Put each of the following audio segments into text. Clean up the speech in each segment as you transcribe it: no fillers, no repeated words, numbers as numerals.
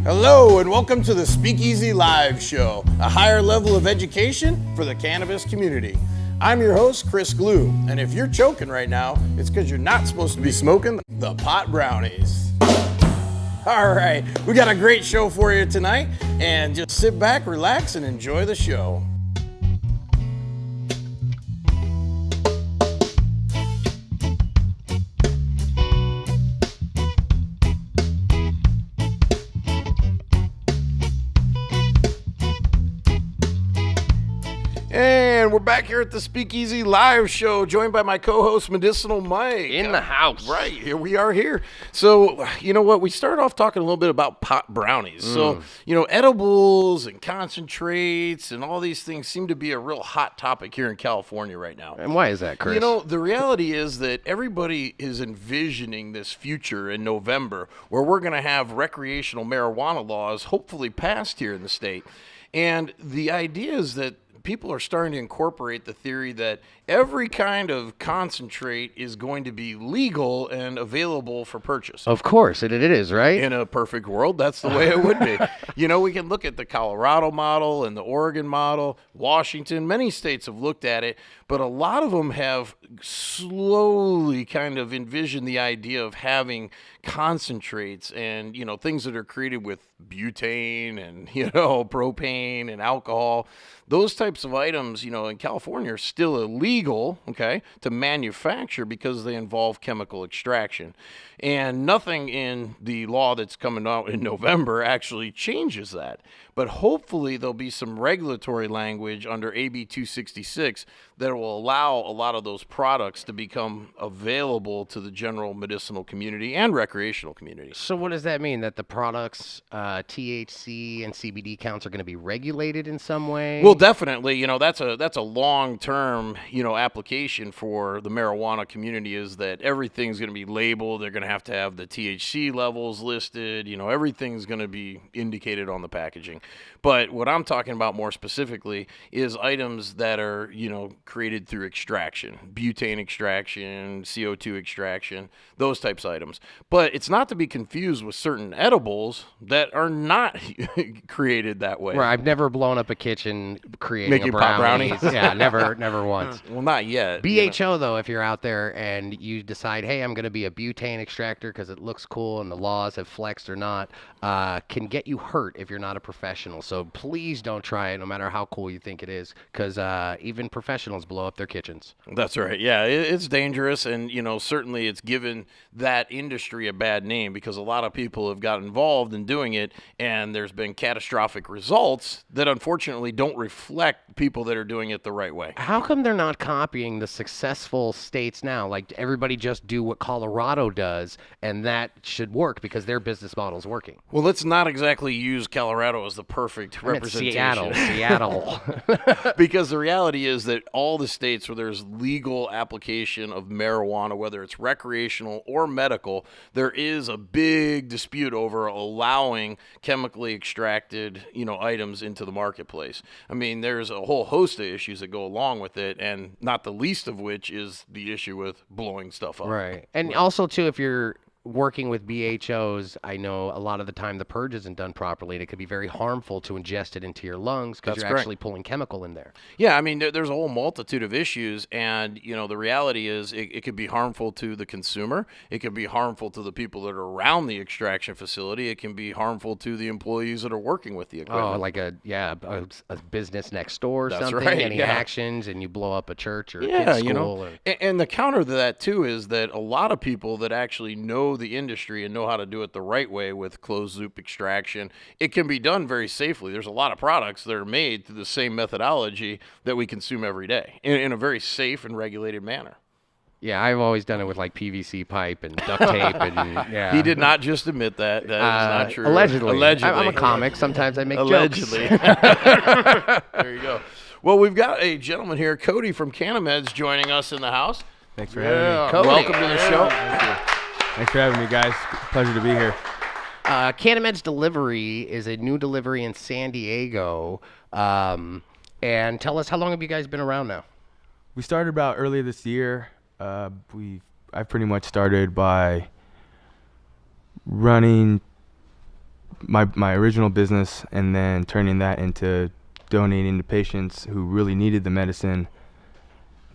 Hello and welcome to the Speakeasy Live Show, a higher level of education for the cannabis community. I'm your host, Chris Glue, and if you're choking right now, it's because you're not supposed to be smoking the pot brownies. All right, we got a great show for you tonight, and just sit back, relax, and enjoy the show. And we're back here at the Speakeasy Live Show, joined by my co-host, Medicinal Mike. In the house. Right, here we are here. So, you know what, we started off talking a little bit about pot brownies. So, you know, edibles and concentrates and all these things seem to be a real hot topic here in California right now. And why is that, Chris? You know, the reality is that everybody is envisioning this future in November where we're going to have recreational marijuana laws hopefully passed here in the state. And the idea is that people are starting to incorporate the theory that every kind of concentrate is going to be legal and available for purchase. Of course, it is, right? In a perfect world, that's the way it would be. You know, we can look at the Colorado model and the Oregon model, Washington. Many states have looked at it, but a lot of them have slowly kind of envisioned the idea of having concentrates and, you know, things that are created with butane and, you know, propane and alcohol. Those types of items, you know, in California are still illegal, okay, to manufacture because they involve chemical extraction. And nothing in the law that's coming out in November actually changes that. But hopefully there'll be some regulatory language under AB 266 that will allow a lot of those products to become available to the general medicinal community and recreational community. So what does that mean? That the products, THC and CBD counts are going to be regulated in some way? Well, definitely. You know, that's a long-term, you know, application for the marijuana community is that everything's going to be labeled. They're going to have the THC levels listed. You know, everything's going to be indicated on the packaging. But what I'm talking about more specifically is items that are, you know, created through extraction, butane extraction, CO2 extraction, those types of items. But it's not to be confused with certain edibles that are not created that way. Right, I've never blown up a kitchen creating Making a brownie. pot brownies? Yeah, never once. Well, not yet. BHO, though, if you're out there and you decide, hey, I'm going to be a butane extractor because it looks cool and the laws have flexed or not, can get you hurt if you're not a professional. So please don't try it, no matter how cool you think it is, because even professionals blow up their kitchens. That's right. Yeah, it's dangerous, and you know, certainly it's given that industry a bad name because a lot of people have got involved in doing it, and there's been catastrophic results that unfortunately don't reflect people that are doing it the right way. How come they're not copying the successful states now? Like, everybody just do what Colorado does, and that should work because their business model is working. Well, let's not exactly use Colorado as the perfect representation. Seattle. Because the reality is that all the states where there's legal application of marijuana, whether it's recreational or medical, there is a big dispute over allowing chemically extracted, you know, items into the marketplace. I mean, there's a whole host of issues that go along with it, and not the least of which is the issue with blowing stuff up. Right. And also, too, if you're working with BHOs, I know a lot of the time the purge isn't done properly, and it could be very harmful to ingest it into your lungs because you're actually pulling chemical in there. Yeah, I mean, there's a whole multitude of issues, and, you know, the reality is it could be harmful to the consumer. It could be harmful to the people that are around the extraction facility. It can be harmful to the employees that are working with the equipment. Oh, like a business next door or That's something, right, any yeah. actions, and you blow up a church or a kid's school. You know, and the counter to that, too, is that a lot of people that actually know the industry and know how to do it the right way with closed loop extraction, it can be done very safely. There's a lot of products that are made through the same methodology that we consume every day in a very safe and regulated manner. Yeah, I've always done it with like PVC pipe and duct tape and yeah. He did not just admit that. That is not true. Allegedly. I'm a comic. Sometimes I make allegedly. jokes. There you go. Well, we've got a gentleman here, Cody from Cannameds, joining us in the house. Thanks for having me. Cody. Welcome to the show. Thanks for having me, guys. Pleasure to be here. Cannameds Delivery is a new delivery in San Diego. And tell us, how long have you guys been around now? We started about earlier this year. I pretty much started by running my original business, and then turning that into donating to patients who really needed the medicine.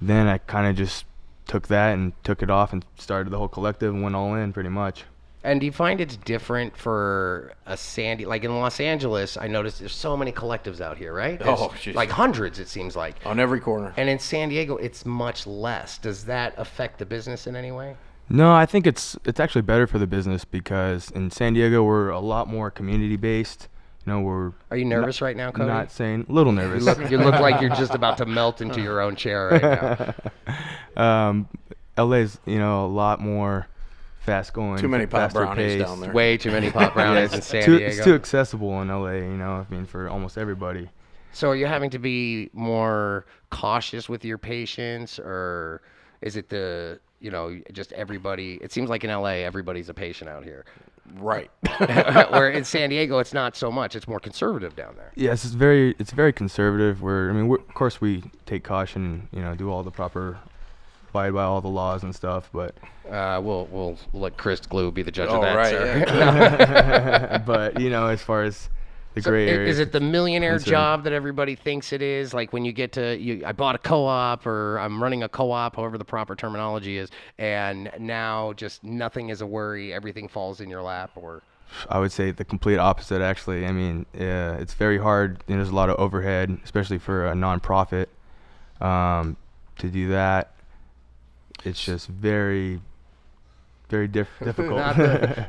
Then I kind of just took that and took it off and started the whole collective and went all in pretty much. And do you find it's different for a like in Los Angeles, I noticed there's so many collectives out here, right? There's geez. like hundreds, it seems like. On every corner. And in San Diego, it's much less. Does that affect the business in any way? No, I think it's actually better for the business because in San Diego, we're a lot more community-based. Are you nervous right now, Cody? Not saying, a little nervous. You look like you're just about to melt into your own chair right now. LA's, a lot more fast going. Too many pop faster brownies pace. down there. Way too many pop brownies in San Diego. It's too accessible in LA, for almost everybody. So are you having to be more cautious with your patients, or is it just everybody? It seems like in LA, everybody's a patient out here. Right. Where in San Diego, it's not so much. It's more conservative down there. Yes, it's very conservative. Of course we take caution, do all the proper, abide by all the laws and stuff, but we'll let Chris Glue be the judge of Oh, that, right, sir. yeah. but as far as the gray area, is it the millionaire concerned. job that everybody thinks it is? Like when you get to, I bought a co-op, or I'm running a co-op, however the proper terminology is, and now just nothing is a worry, everything falls in your lap, or? I would say the complete opposite, actually. It's very hard. There's a lot of overhead, especially for a nonprofit. To do that, it's just very, very difficult.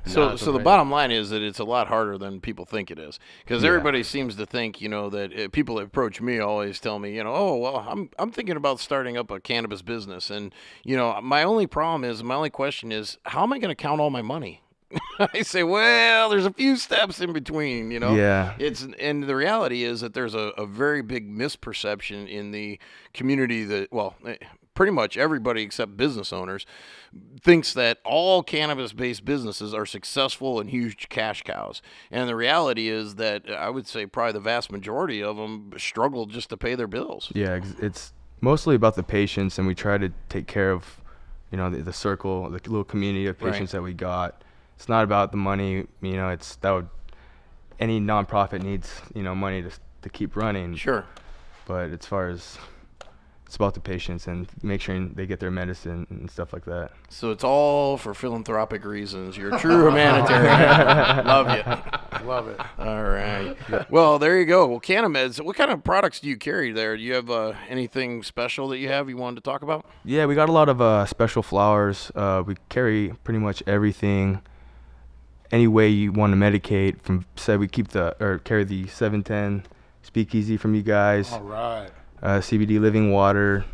So the bottom line is that it's a lot harder than people think it is, because everybody seems to think, that people that approach me always tell me, oh, well, I'm thinking about starting up a cannabis business. And, my only question is, how am I going to count all my money? I say, well, there's a few steps in between, Yeah. And the reality is that there's a very big misperception in the community that, pretty much everybody except business owners thinks that all cannabis-based businesses are successful and huge cash cows. And the reality is that I would say probably the vast majority of them struggle just to pay their bills. Yeah, it's mostly about the patients, and we try to take care of, the circle, the little community of patients that we got. It's not about the money, any nonprofit needs, money to keep running. Sure. But as far as it's about the patients and make sure they get their medicine and stuff like that. So it's all for philanthropic reasons. You're a true humanitarian. Love you. Love it. All right. Well, there you go. Well, Cannameds, what kind of products do you carry there? Do you have anything special that you wanted to talk about? Yeah, we got a lot of special flowers. We carry pretty much everything. Any way you want to medicate, we carry the 710 Speakeasy from you guys. All right. CBD living water.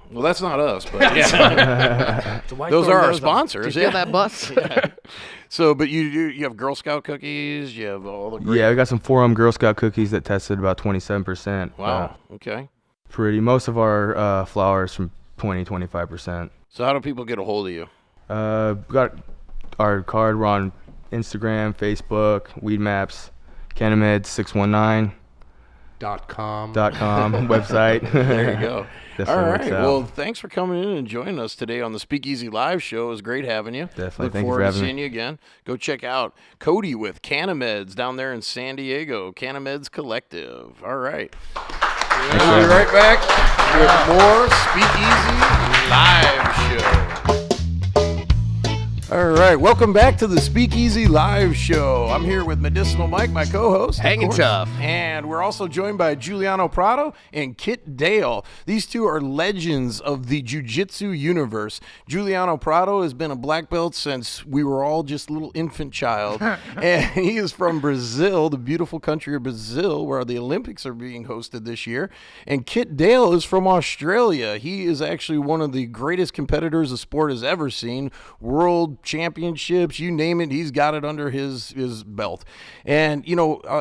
Well, that's not us, but yeah. Those are our sponsors. Do you feel that bus? Yeah. So, but you have Girl Scout cookies. You have all the great. Yeah, we got some 4 Girl Scout cookies that tested about 27%. Wow. Okay. Most of our flowers from 20-25%. So, how do people get a hold of you? We got our card. We're on Instagram, Facebook, Weed Maps, Cannameds 619. .com website. There you go. All right. Out. Well, thanks for coming in and joining us today on the Speakeasy Live Show. It was great having you. Definitely. Look Thank you forward for to having seeing me. you again. Go check out Cody with Cannameds down there in San Diego. Cannameds Collective. All right. We'll be right back with more Speakeasy Live Show. All right, welcome back to the Speakeasy Live Show. I'm here with Medicinal Mike, my co-host. of Hanging course. tough. And we're also joined by Juliano Prado and Kit Dale. These two are legends of the Jiu-Jitsu universe. Juliano Prado has been a black belt since we were all just a little infant child. And he is from Brazil, the beautiful country of Brazil, where the Olympics are being hosted this year. And Kit Dale is from Australia. He is actually one of the greatest competitors the sport has ever seen. World championships, you name it, he's got it under his belt. And,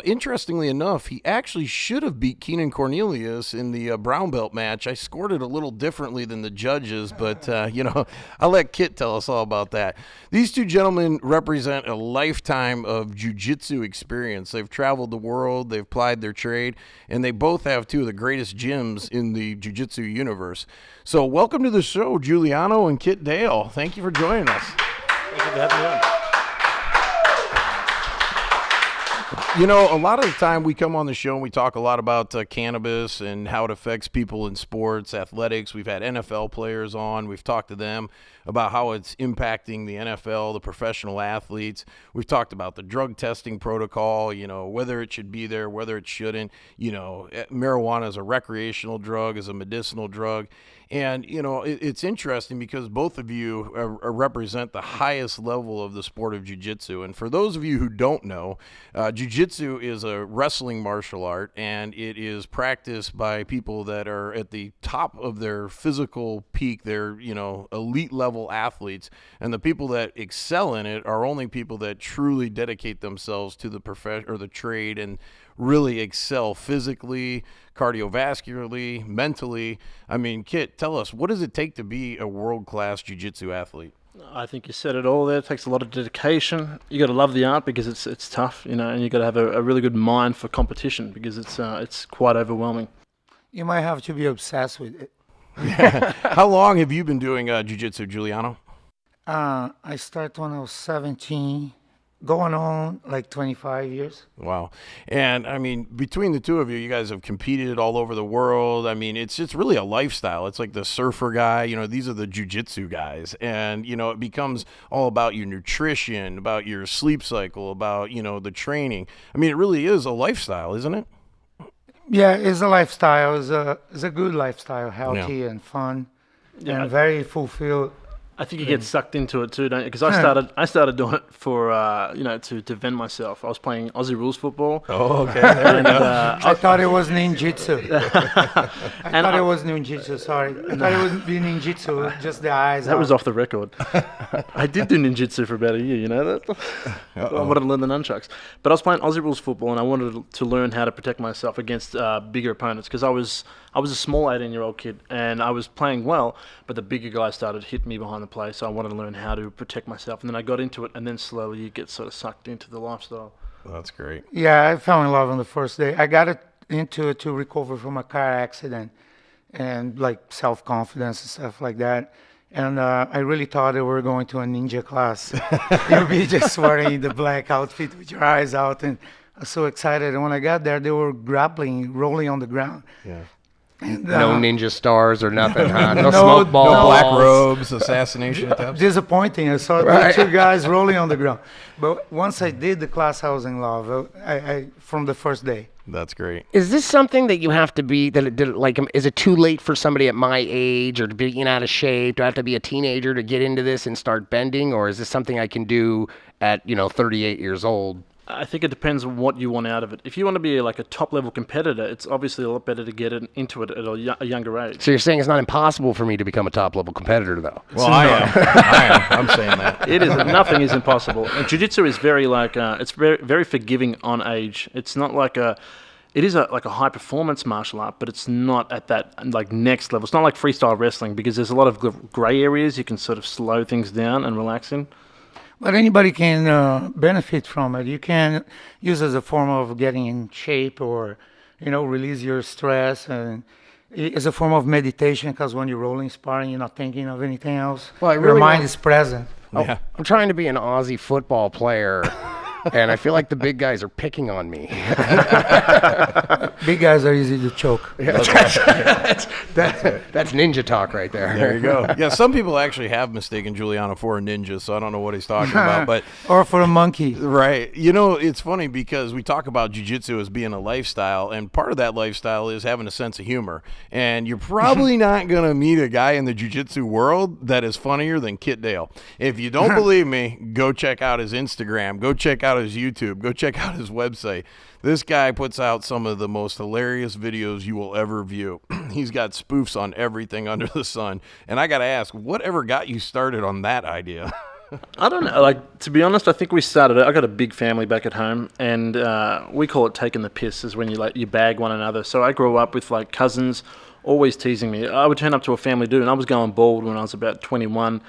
interestingly enough, he actually should have beat Keenan Cornelius in the brown belt match. I scored it a little differently than the judges, but, I'll let Kit tell us all about that. These two gentlemen represent a lifetime of jiu-jitsu experience. They've traveled the world, they've plied their trade, and they both have two of the greatest gyms in the jiu-jitsu universe. So welcome to the show, Juliano and Kit Dale. Thank you for joining us. Thank you for having me on. You know, a lot of the time we come on the show and we talk a lot about cannabis and how it affects people in sports, athletics. We've had NFL players on. We've talked to them about how it's impacting the NFL, the professional athletes. We've talked about the drug testing protocol, you know, whether it should be there, whether it shouldn't. You know, marijuana is a recreational drug, is a medicinal drug. And, you know, it's interesting because both of you represent the highest level of the sport of jiu-jitsu. And for those of you who don't know, jiu-jitsu is a wrestling martial art, and it is practiced by people that are at the top of their physical peak. They're, you know, elite level athletes. And the people that excel in it are only people that truly dedicate themselves to the profession or the trade and really excel physically, cardiovascularly, mentally. I mean, Kit, tell us, what does it take to be a world-class jiu-jitsu athlete? I think you said it all there. It takes a lot of dedication. You got to love the art because it's tough, you know, and you got to have a really good mind for competition because it's quite overwhelming. You might have to be obsessed with it. How long have you been doing jiu-jitsu, Juliano? I started when I was 17. Going on like 25 years. Wow. And I mean, between the two of you, you guys have competed all over the world. I mean, it's really a lifestyle. It's like the surfer guy, you know, these are the jiu-jitsu guys. And, you know, it becomes all about your nutrition, about your sleep cycle, about, you know, the training. I mean, it really is a lifestyle, isn't it? Yeah, it's a lifestyle. It's a good lifestyle, healthy and fun, and very fulfilled. I think you get sucked into it too, don't you? Because I started doing it for you know, to vent myself. I was playing Aussie rules football. Oh, okay. There we go. I thought it was ninjutsu. I thought it was ninjutsu. Sorry, I thought it would be ninjutsu. Just the eyes. That was off the record. I did do ninjutsu for about a year. You know that. I wanted to learn the nunchucks, but I was playing Aussie rules football, and I wanted to learn how to protect myself against bigger opponents because I was a small 18-year-old kid, and I was playing well, but the bigger guys started hitting me behind the play, so I wanted to learn how to protect myself. And then I got into it, and then slowly you get sort of sucked into the lifestyle. Well, that's great. Yeah, I fell in love on the first day. I got into it to recover from a car accident and like self-confidence and stuff like that. And I really thought they were going to a ninja class. You'll be just wearing the black outfit with your eyes out, and I was so excited. And when I got there, they were grappling, rolling on the ground. Yeah. And, No ninja stars or nothing, huh? No, No, smoke balls. No black robes, assassination attempts. disappointing. I saw the two guys rolling on the ground. But once I did the class, I was in love. I from the first day. That's great. Is this something that you have to be, is it too late for somebody at my age or to being out of shape? Do I have to be a teenager to get into this and start bending? Or is this something I can do at, 38 years old? I think it depends on what you want out of it. If you want to be like a top-level competitor, it's obviously a lot better to get into it at a younger age. So you're saying it's not impossible for me to become a top-level competitor, though? Well, I am. I'm saying that. It is. Nothing is impossible. And jiu-jitsu is very it's very, very forgiving on age. It's not like it is like a high-performance martial art, but it's not at that like next level. It's not like freestyle wrestling because there's a lot of gray areas you can sort of slow things down and relax in. But anybody can benefit from it. You can use it as a form of getting in shape or, release your stress. And it's a form of meditation because when you're rolling, sparring, you're not thinking of anything else. Well, your mind is present. Yeah. I'm trying to be an Aussie football player, and I feel like the big guys are picking on me. Big guys are easy to choke. That's ninja talk right there. There you go. Yeah, some people actually have mistaken Juliano for a ninja, so I don't know what he's talking about. But or for a monkey. Right. It's funny because we talk about jiu-jitsu as being a lifestyle, and part of that lifestyle is having a sense of humor. And you're probably not going to meet a guy in the jiu-jitsu world that is funnier than Kit Dale. If you don't believe me, go check out his Instagram. Go check out his YouTube. Go check out his website. This guy puts out some of the most hilarious videos you will ever view. He's got spoofs on everything under the sun. And I got to ask, whatever got you started on that idea? I don't know. Like, to be honest, I think we started it. I got a big family back at home, and we call it taking the piss, is when you bag one another. So I grew up with like cousins always teasing me. I would turn up to a family do, and I was going bald when I was about 21.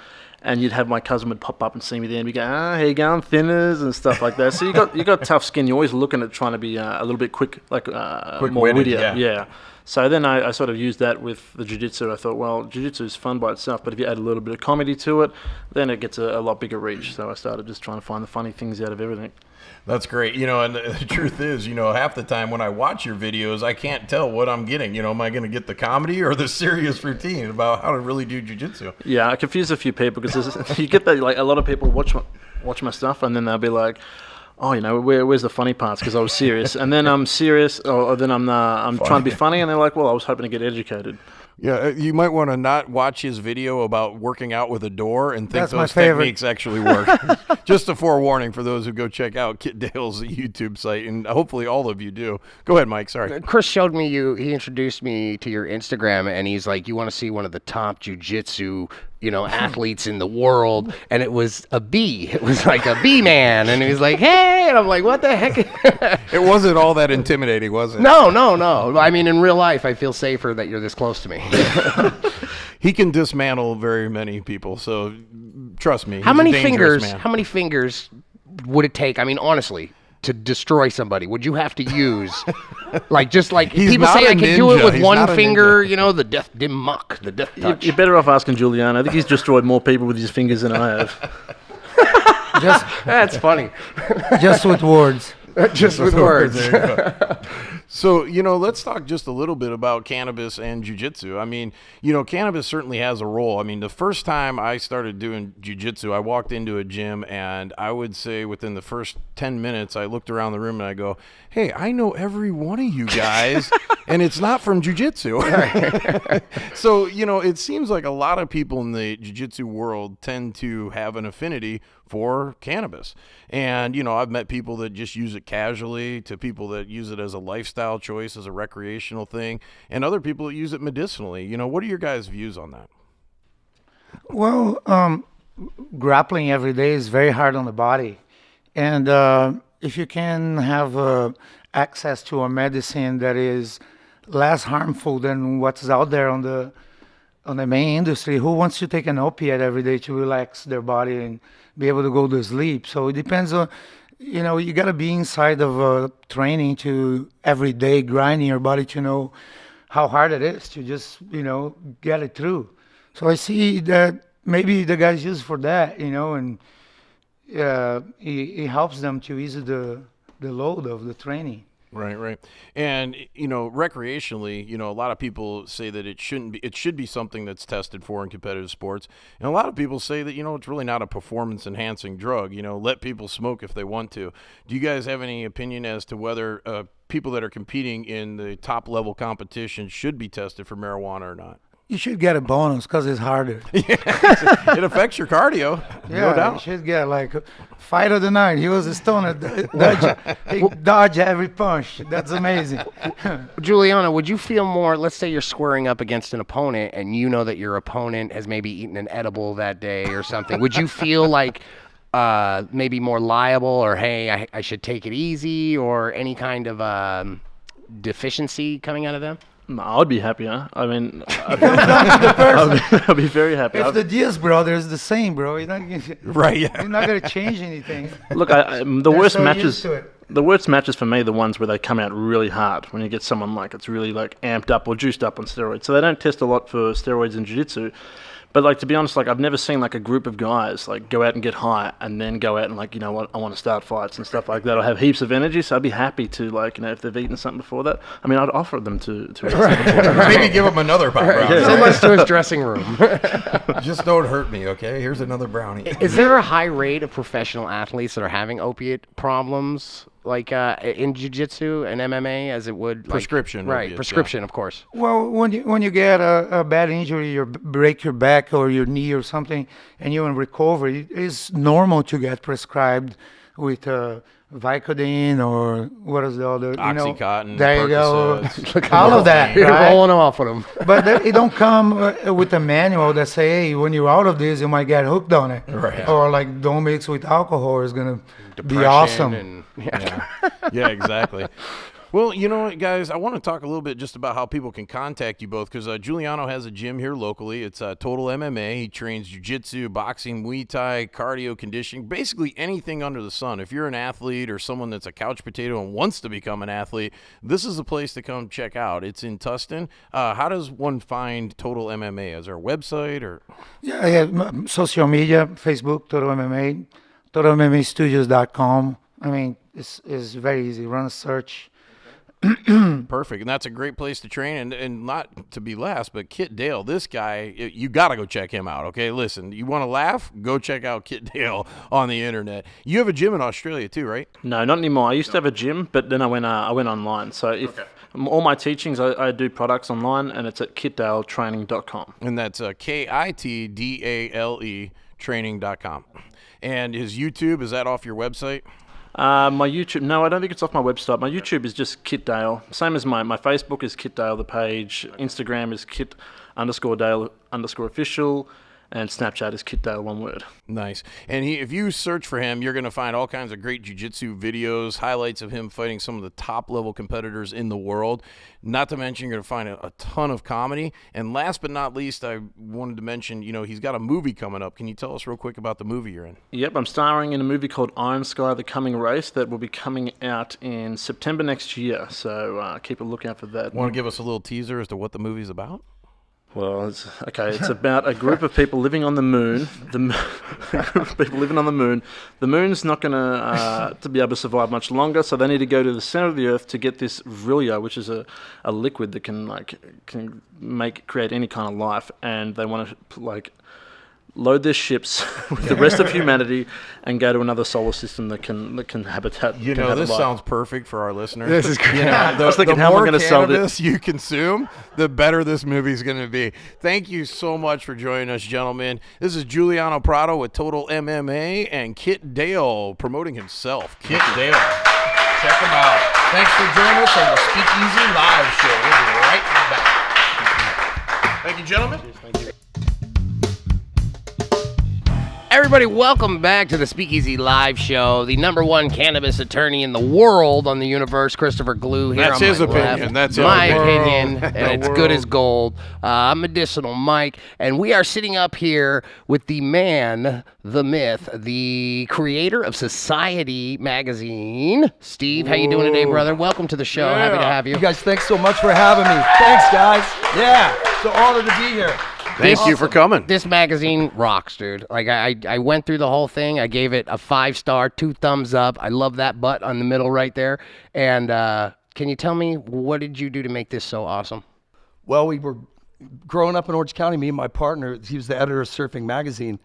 And you'd have my cousin would pop up and see me there and be going, how you going, thinners and stuff like that. So you got tough skin. You're always looking at trying to be a little bit quick, like more Quick-witted, wittier. Yeah. So then I sort of used that with the jiu-jitsu. I thought, well, jiu-jitsu is fun by itself, but if you add a little bit of comedy to it, then it gets a lot bigger reach. So I started just trying to find the funny things out of everything. That's great. And the truth is, half the time when I watch your videos, I can't tell what I'm getting. Am I going to get the comedy or the serious routine about how to really do jiu-jitsu? Yeah, I confuse a few people because you get that, like, a lot of people watch my stuff and then they'll be like, oh, where's the funny parts? Because I was serious. And then I'm serious, or then I'm trying to be funny, and they're like, well, I was hoping to get educated. Yeah, you might want to not watch his video about working out with a door and think That's my those favorite. techniques actually work. Just a forewarning for those who go check out Kit Dale's YouTube site, and hopefully all of you do. Go ahead, Mike. Sorry. Chris showed me he introduced me to your Instagram, and he's like, you want to see one of the top jiu-jitsu athletes in the world, and it was a bee. It was like a bee man, and he was like, hey, and I'm like, what the heck? It wasn't all that intimidating, was it? No. I mean, in real life, I feel safer that you're this close to me. He can dismantle very many people, so trust me. How he's a many dangerous fingers? man. How many fingers would it take? I mean, honestly, to destroy somebody, would you have to use just like He's people not say a I can do it ninja. with He's one not a finger, the death dim muck, the death touch. You're better off asking Juliano. I think he's destroyed more people with his fingers than I have. That's funny. Just with words. Just with words. There you go. So, let's talk just a little bit about cannabis and jiu-jitsu. I mean, cannabis certainly has a role. I mean, the first time I started doing jiu-jitsu, I walked into a gym, and I would say within the first 10 minutes, I looked around the room and I go, hey, I know every one of you guys, and it's not from jiu-jitsu. So, it seems like a lot of people in the jiu-jitsu world tend to have an affinity for cannabis. And, I've met people that just use it casually, to people that use it as a lifestyle choice, as a recreational thing, and other people that use it medicinally. What are your guys' views on that? Well, grappling every day is very hard on the body. And if you can have access to a medicine that is less harmful than what's out there on the main industry, who wants to take an opiate every day to relax their body and be able to go to sleep? So it depends on, you got to be inside of training to every day grinding your body to know how hard it is to just, get it through. So I see that maybe the guys use for that, and it helps them to ease the load of the training. Right. And, recreationally, a lot of people say that it should be something that's tested for in competitive sports. And a lot of people say that, it's really not a performance enhancing drug, let people smoke if they want to. Do you guys have any opinion as to whether people that are competing in the top level competition should be tested for marijuana or not? You should get a bonus because it's harder. It affects your cardio, no doubt. You should get like fight of the night. He was a stoner. He dodged every punch. That's amazing. Juliano, would you feel more, let's say you're squaring up against an opponent and you know that your opponent has maybe eaten an edible that day or something. Would you feel like maybe more liable, or hey, I should take it easy, or any kind of deficiency coming out of them? No, I'd be happier. I mean, I'd be very happy. If the Diaz brother is the same, bro, you're not Right, yeah. you're not gonna change anything. Look, the They're worst so matches. used to it. The worst matches for me are the ones where they come out really hard. When you get someone it's really amped up or juiced up on steroids. So they don't test a lot for steroids in jiu-jitsu. But to be honest, I've never seen a group of guys go out and get high and then go out and I want to start fights and stuff like that. I have heaps of energy, so I'd be happy to if they've eaten something before that. I mean, I'd offer them to eat something before that. Maybe give him another pop brownie. Send us to his dressing room. Just don't hurt me, okay? Here's another brownie. Is there a high rate of professional athletes that are having opiate problems, in jiu-jitsu and MMA, as it would Prescription right? opiates, Prescription, of course. Well, when you get a bad injury, you break your back or your knee or something, and you're in recovery, it's normal to get prescribed with Vicodin or what is the other? Oxycontin, there you go. Percocets. All of that, You're right? rolling off with them. But it don't come with a manual that say, hey, when you're out of this, you might get hooked on it. Right. Or don't mix with alcohol. It's going to be awesome. And, Yeah, exactly. Well, you know what, guys? I want to talk a little bit just about how people can contact you both, because Juliano has a gym here locally. It's Total MMA. He trains jiu-jitsu, boxing, Muay Thai, cardio, conditioning, basically anything under the sun. If you're an athlete or someone that's a couch potato and wants to become an athlete, this is the place to come check out. It's in Tustin. How does one find Total MMA? Is there a website or? Yeah, social media, Facebook, Total MMA, TotalMMAstudios.com. I mean, it's very easy. Run a search. Perfect, and that's a great place to train. And not to be last, but Kit Dale, this guy, you got to go check him out. Okay, listen, you want to laugh? Go check out Kit Dale on the internet. You have a gym in Australia too, right? No, not anymore. I used to have a gym, but then I went online. So if all my teachings, I do products online, and it's at kitdaletraining.com. And that's KITDALE training.com. And his YouTube, is that off your website? My YouTube, no, I don't think it's off my website. My YouTube is just Kit Dale. Same as my Facebook is Kit Dale, the page. Instagram is Kit_Dale_official. And Snapchat is Kit Dale, one word. Nice. And if you search for him, you're going to find all kinds of great jiu-jitsu videos, highlights of him fighting some of the top-level competitors in the world. Not to mention, you're going to find a ton of comedy. And last but not least, I wanted to mention, he's got a movie coming up. Can you tell us real quick about the movie you're in? Yep, I'm starring in a movie called Iron Sky: The Coming Race that will be coming out in September next year. So keep a lookout for that. Want to give us a little teaser as to what the movie's about? Well, it's about a group of people living on the moon. The moon's not going to be able to survive much longer, so they need to go to the center of the Earth to get this Vrilya, which is a liquid that can create any kind of life, and they want to load their ships with the rest of humanity and go to another solar system that can habitat. This sounds perfect for our listeners. This is great. I was thinking, how am I going to sell this? You consume, the better this movie's going to be. Thank you so much for joining us, gentlemen. This is Juliano Prado with Total MMA and Kit Dale promoting himself. Kit Dale. Check him out. Thanks for joining us on the Speakeasy Live Show. We'll be right back. Thank you, gentlemen. Thank you. Everybody, welcome back to the Speakeasy Live Show. The #1 cannabis attorney in the world on the universe, Christopher Glue. Here That's on his my opinion. left. That's my his opinion, and it's good as gold. I'm Medicinal Mike, and we are sitting up here with the man, the myth, the creator of Society Magazine, Steve. How you doing today, brother? Welcome to the show. Yeah. Happy to have you. You guys, thanks so much for having me. Thanks, guys. Yeah, so honored to be here. Thank you for coming. This magazine rocks, dude. I went through the whole thing. I gave it a 5-star, 2 thumbs up. I love that butt on the middle right there. And can you tell me, what did you do to make this so awesome? Well, we were growing up in Orange County, me and my partner, he was the editor of Surfing Magazine,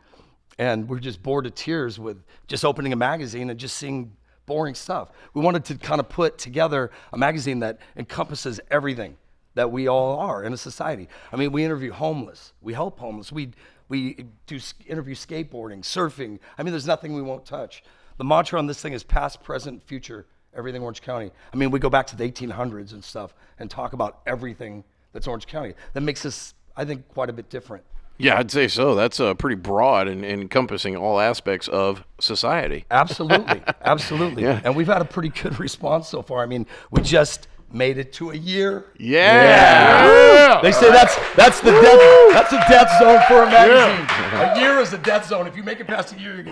and we were just bored to tears with just opening a magazine and just seeing boring stuff. We wanted to kind of put together a magazine that encompasses everything that we all are in a society. I mean, we interview homeless, we help homeless, we do interview skateboarding, surfing. I mean, there's nothing we won't touch. The mantra on this thing is past, present, future, everything Orange County. I mean, we go back to the 1800s and stuff and talk about everything that's Orange County. That makes us, I think, quite a bit different. Yeah, I'd say so. That's pretty broad and encompassing all aspects of society. Absolutely, absolutely. Yeah. And we've had a pretty good response so far. I mean, we just made it to a year. Yeah. They say that's a death zone for a magazine. A year is a death zone. If you make it past a year,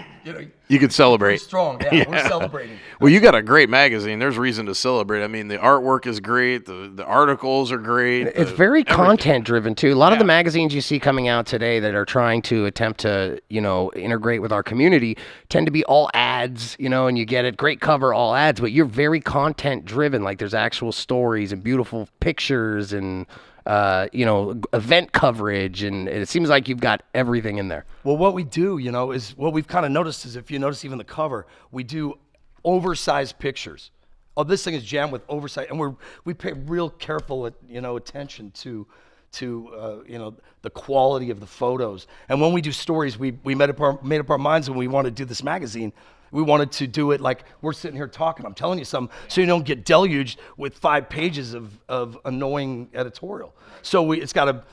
You could celebrate. we're strong. Yeah, we're celebrating. Well, you got a great magazine. There's reason to celebrate. I mean, the artwork is great. The articles are great. It's very content driven too. A lot of the magazines you see coming out today that are trying to attempt to, integrate with our community tend to be all ads, and you get it. Great cover, all ads, but you're very content driven. Like there's actual stories and beautiful pictures and, event coverage. And it seems like you've got everything in there. Well, what we do, is what we've kind of noticed is if you notice even the cover, we do oversized pictures. Oh, this thing is jammed with oversized, and we pay real careful, attention to the quality of the photos. And when we do stories, we made up our minds when we want to do this magazine. We wanted to do it like we're sitting here talking. I'm telling you something, so you don't get deluged with 5 pages of annoying editorial. So it's got a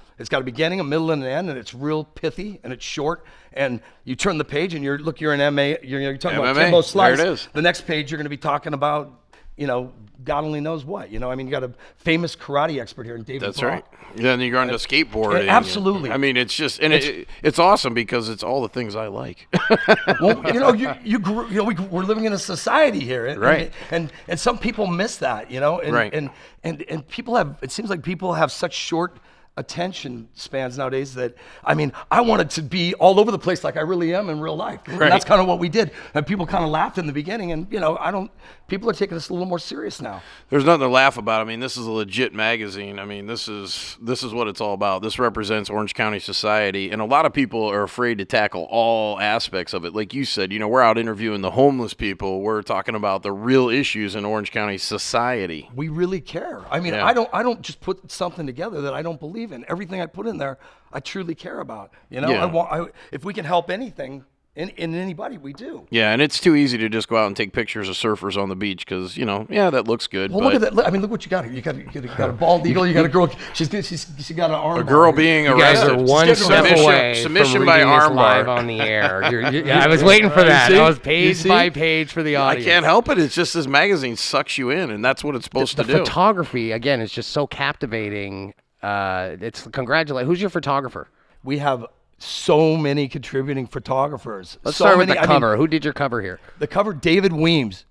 beginning, a middle, and an end, and it's real pithy and it's short. And you turn the page, and you're in MA. You're talking about MMA. Timbo Slice. There it is. The next page, you're going to be talking about God only knows what. I mean, you got a famous karate expert here in David. That's Brock. right. Then you go into skateboarding. Absolutely. I mean, it's just, and it's awesome because it's all the things I like. Well, you grew, we're living in a society here, Right. And some people miss that, and, Right. and people have. It seems like people have such short attention spans nowadays that, I mean, I wanted to be all over the place like I really am in real life. Right. And that's kind of what we did. And people kind of laughed in the beginning, and people are taking this a little more serious now. There's nothing to laugh about. I mean, this is a legit magazine. I mean, this is what it's all about. This represents Orange County society, and a lot of people are afraid to tackle all aspects of it. Like you said, we're out interviewing the homeless people. We're talking about the real issues in Orange County society. We really care. I mean, Yeah. I don't just put something together that I don't believe in. Everything I put in there, I truly care about. Yeah. If we can help anything in anybody, we do. Yeah, and it's too easy to just go out and take pictures of surfers on the beach because, that looks good. Well, but look at that. I mean, look what you got here. You got a bald eagle. You got a girl. She got an arm. a girl being You guys arrested. are one step away submission from by reading this armbar. live on the air. I was waiting for that. see? That was You page see? by page for the I audience. can't help it. It's just this magazine sucks you in, and that's what it's supposed The to do. photography, again, is just so captivating. Who's your photographer? We have so many contributing photographers. Let's So start with many- the cover. Who did your cover here? The cover, David Weems.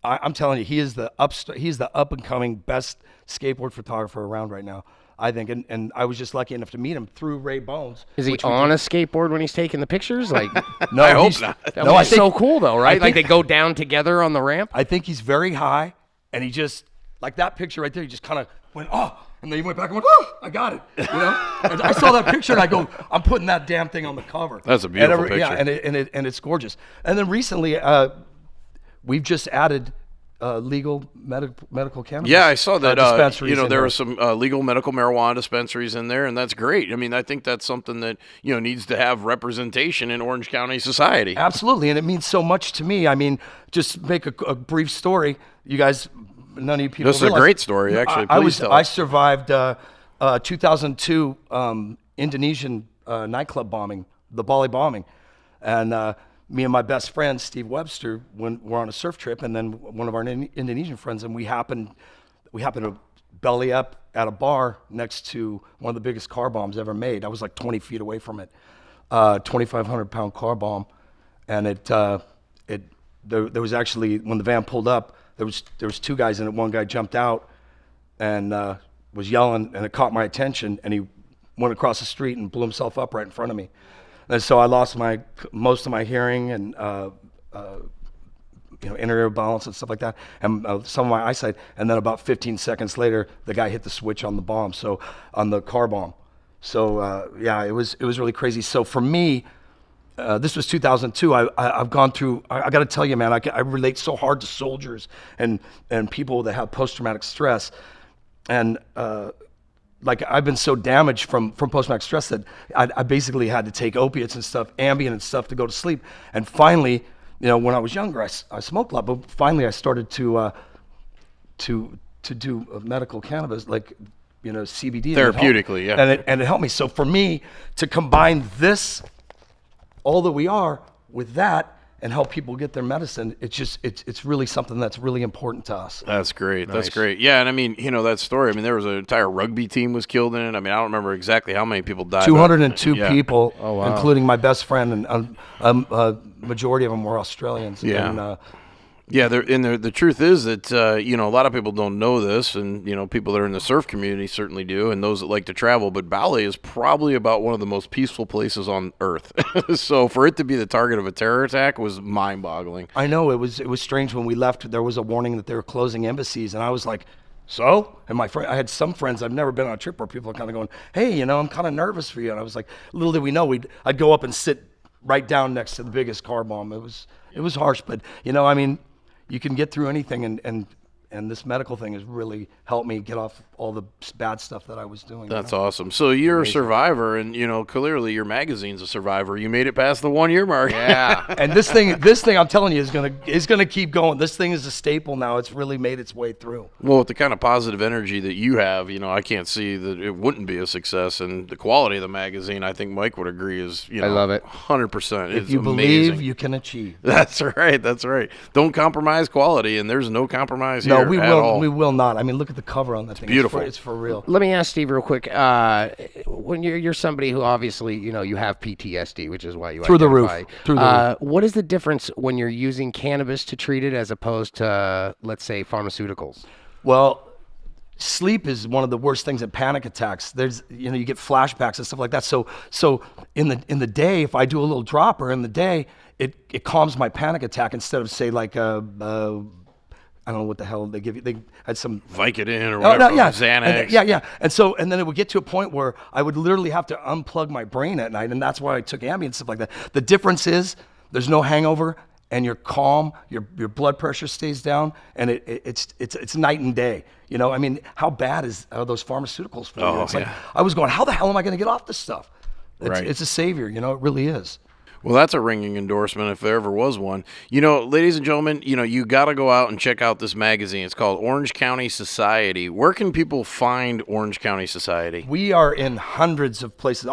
I'm telling you, he's the up and coming best skateboard photographer around right now, I think. And I was just lucky enough to meet him through Ray Bones. Is he which we on a skateboard when he's taking the pictures? Like, No, I hope he's- not. that No, would I be think, so cool though, right? Like think- they go down together on the ramp. I think he's very high, and he just, like that picture right there, he just kind of went, oh, and then he went back and went, oh, I got it. And I saw that picture and I go, I'm putting that damn thing on the cover. That's a beautiful picture. Yeah, and it's gorgeous. And then recently, we've just added legal medical cannabis. Yeah, I saw that. Dispensaries in There were some legal medical marijuana dispensaries in there, and that's great. I mean, I think that's something that needs to have representation in Orange County society. Absolutely, and it means so much to me. I mean, just make a brief story. You guys, none of you people. This is a realize- great story, actually. Please tell I us. survived 2002 Indonesian nightclub bombing, the Bali bombing, and me and my best friend Steve Webster were on a surf trip, and then one of our Indonesian friends, and we happened to belly up at a bar next to one of the biggest car bombs ever made. I was like 20 feet away from it, 2,500-pound car bomb, and there was actually, when the van pulled up, there was two guys in it. One guy jumped out and was yelling, and it caught my attention, and he went across the street and blew himself up right in front of me. And so I lost most of my hearing and inner ear balance and stuff like that, and some of my eyesight. And then about 15 seconds later, the guy hit the switch on the bomb, so on the car bomb. So yeah, it was really crazy. So for me, this was 2002. I've gone through. I got to tell you, man, I relate so hard to soldiers and people that have post-traumatic stress, and like I've been so damaged from post-traumatic stress that I basically had to take opiates and stuff, Ambien and stuff to go to sleep. And finally, when I was younger, I smoked a lot, but finally I started to do medical cannabis, like CBD. Therapeutically, yeah. And it helped me. So for me to combine this, all that we are, with that, and help people get their medicine, it's really something that's really important to us. That's great. That's great. Yeah, and I mean, that story. I mean, there was an entire rugby team was killed in it. I mean, I don't remember exactly how many people died. 202 Yeah. people, Oh, wow. including my best friend, and majority of them were Australians. Yeah. And, Yeah, the truth is that a lot of people don't know this, and people that are in the surf community certainly do, and those that like to travel. But Bali is probably about one of the most peaceful places on earth. So for it to be the target of a terror attack was mind-boggling. I know it was strange when we left. There was a warning that they were closing embassies, and I was like, so? And I had some friends. I've never been on a trip where people are kind of going, hey, I'm kind of nervous for you. And I was like, little did we know, I'd go up and sit right down next to the biggest car bomb. It was harsh, but I mean, you can get through anything, and and this medical thing has really helped me get off all the bad stuff that I was doing. That's awesome. So you're a survivor, and clearly your magazine's a survivor. You made it past the 1 year mark. Yeah. And this thing, I'm telling you, is gonna keep going. This thing is a staple now. It's really made its way through. Well, with the kind of positive energy that you have, I can't see that it wouldn't be a success. And the quality of the magazine, I think Mike would agree, is I love it. 100%. If you believe, you can achieve. That's right. That's right. Don't compromise quality, and there's no compromise here. No, we at will. all. We will not. I mean, look at the cover on that thing. beautiful. It's for real. Let me ask Steve real quick. When you're somebody who obviously you have PTSD, which is why you Through the identify. roof. Through the roof. What is the difference when you're using cannabis to treat it as opposed to, let's say, pharmaceuticals? Well, sleep is one of the worst things in panic attacks. There's, you get flashbacks and stuff like that. So in the day, if I do a little dropper in the day, it calms my panic attack instead of, say, like I don't know what the hell they give you. They had some Vicodin or whatever, Xanax. And then it would get to a point where I would literally have to unplug my brain at night, and that's why I took Ambien and stuff like that. The difference is there's no hangover, and you're calm. Your blood pressure stays down, and it's night and day. I mean, how bad are those pharmaceuticals for you? It's like I was going, how the hell am I going to get off this stuff? It's a savior. It really is. Well, that's a ringing endorsement if there ever was one. Ladies and gentlemen, you got to go out and check out this magazine. It's called Orange County Society. Where can people find Orange County Society? We are in hundreds of places.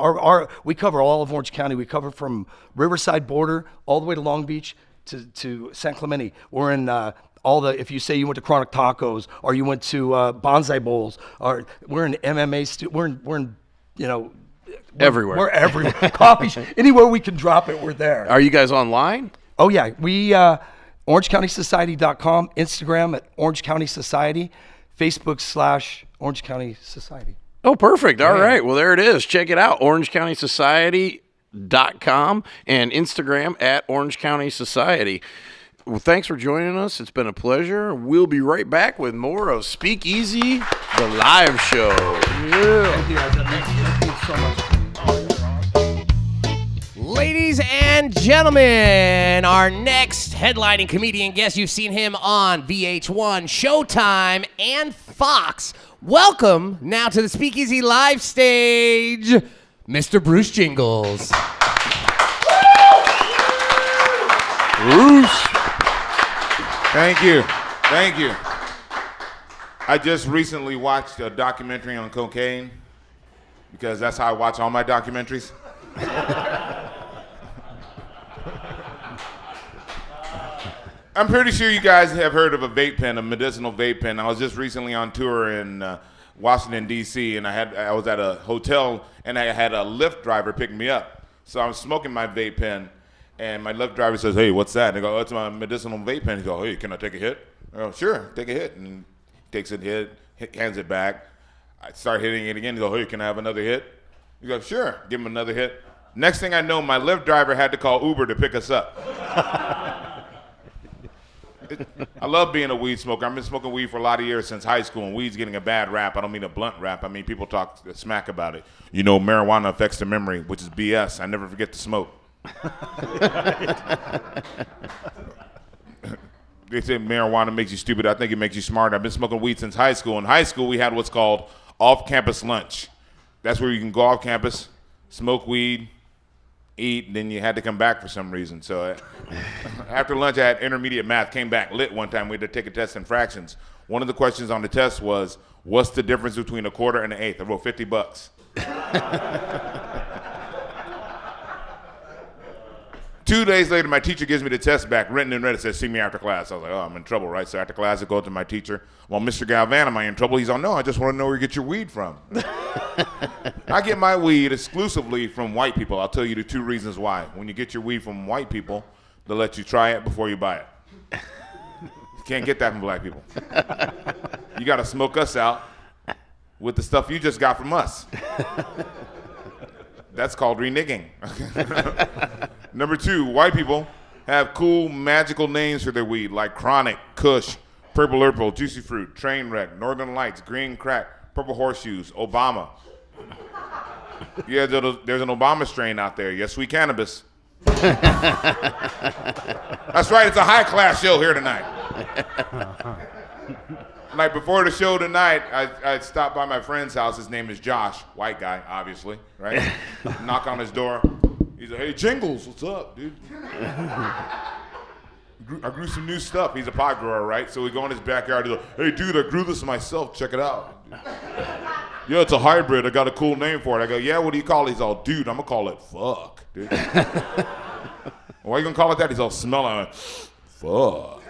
We cover all of Orange County. We cover from Riverside border all the way to Long Beach to San Clemente. We're in if you say you went to Chronic Tacos or you went to Bonsai Bowls, or we're in MMA, we're in everywhere. We're everywhere. Coffee, anywhere we can drop it, we're there. Are you guys online? Oh yeah, we OrangeCountySociety.com, Instagram at Orange County Society, Facebook / Orange County Society. Oh, perfect. All right. Well, there it is. Check it out. OrangeCountySociety.com and Instagram at Orange County Society. Well, thanks for joining us. It's been a pleasure. We'll be right back with more of Speakeasy, the live show. Thank you guys. That means so much. Ladies and gentlemen, our next headlining comedian guest, you've seen him on VH1, Showtime, and Fox. Welcome now to the Speakeasy live stage, Mr. Bruce Jingles. Bruce. Thank you. Thank you. I just recently watched a documentary on cocaine because that's how I watch all my documentaries. I'm pretty sure you guys have heard of a vape pen, a medicinal vape pen. I was just recently on tour in Washington, D.C., and I was at a hotel, and I had a Lyft driver pick me up. So I'm smoking my vape pen, and my Lyft driver says, "Hey, what's that?" And I go, "Oh, it's my medicinal vape pen." He goes, "Hey, can I take a hit?" I go, "Sure, take a hit." And he takes a hit, hands it back. I start hitting it again. He goes, "Hey, can I have another hit?" He goes, "Sure." Give him another hit. Next thing I know, my Lyft driver had to call Uber to pick us up. I love being a weed smoker. I've been smoking weed for a lot of years, since high school, and weed's getting a bad rap. I don't mean a blunt rap. I mean people talk smack about it. Marijuana affects the memory, which is BS. I never forget to smoke. They say marijuana makes you stupid. I think it makes you smart. I've been smoking weed since high school. In high school, we had what's called off-campus lunch. That's where you can go off campus, smoke weed, eat, then you had to come back for some reason. So after lunch, I had intermediate math, came back lit one time. We had to take a test in fractions. One of the questions on the test was, what's the difference between a quarter and an eighth? I wrote $50. 2 days later, my teacher gives me the test back, written in red. It says, "See me after class." I was like, "Oh, I'm in trouble," right? So after class, I go to my teacher. "Well, Mr. Galvan, am I in trouble?" He's like, "No, I just want to know where you get your weed from." I get my weed exclusively from white people. I'll tell you the 2 reasons why. When you get your weed from white people, they'll let you try it before you buy it. You can't get that from black people. You got to smoke us out with the stuff you just got from us. That's called reneging. Number 2, white people have cool, magical names for their weed, like Chronic, Kush, Purple Urple, Juicy Fruit, Trainwreck, Northern Lights, Green Crack, Purple Horseshoes, Obama. Yeah, there's an Obama strain out there. Yes, sweet cannabis. That's right, it's a high-class show here tonight. Like before the show tonight, I stopped by my friend's house. His name is Josh, white guy, obviously, right? Knock on his door. He's like, hey, Jingles, what's up, dude? I grew some new stuff. He's a pot grower, right? So we go in his backyard. He's like, hey, dude, I grew this myself. Check it out. Yeah, it's a hybrid. I got a cool name for it. I go, yeah, what do you call it? He's all, dude, I'm going to call it fuck, dude. Why are you going to call it that? He's all smelling like, fuck.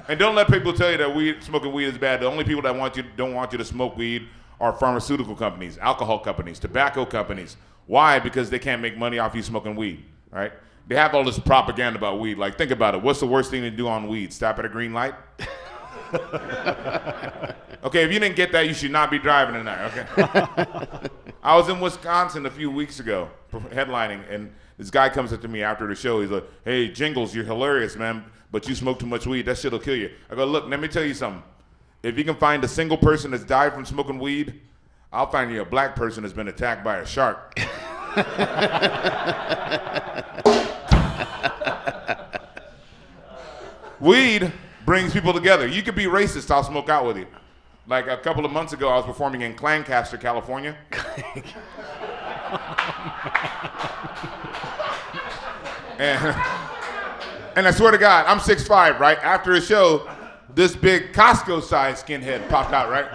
And don't let people tell you that smoking weed is bad. The only people that don't want you to smoke weed are pharmaceutical companies, alcohol companies, tobacco companies. Why? Because they can't make money off you smoking weed, right? They have all this propaganda about weed. Like, think about it. What's the worst thing to do on weed? Stop at a green light? Okay, if you didn't get that, you should not be driving tonight, okay? I was in Wisconsin a few weeks ago, headlining, and this guy comes up to me after the show. He's like, hey, Jingles, you're hilarious, man, but you smoke too much weed. That shit'll kill you. I go, look, let me tell you something. If you can find a single person that's died from smoking weed, I'll find you a black person that's been attacked by a shark. Weed brings people together. You could be racist, I'll smoke out with you. Like a couple of months ago, I was performing in Lancaster, California. And I swear to God, I'm 6'5", right? After a show, this big Costco-sized skinhead popped out, right?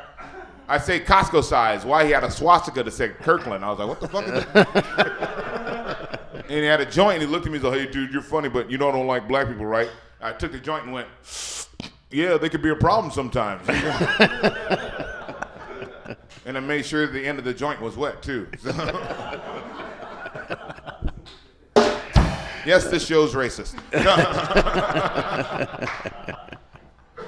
I say Costco-sized. Why? He had a swastika that said Kirkland. I was like, what the fuck is that? And he had a joint, and he looked at me and said, hey, dude, you're funny, but you know I don't like black people, right? I took the joint and went, yeah, they could be a problem sometimes. And I made sure the end of the joint was wet, too. Yes, this show's racist.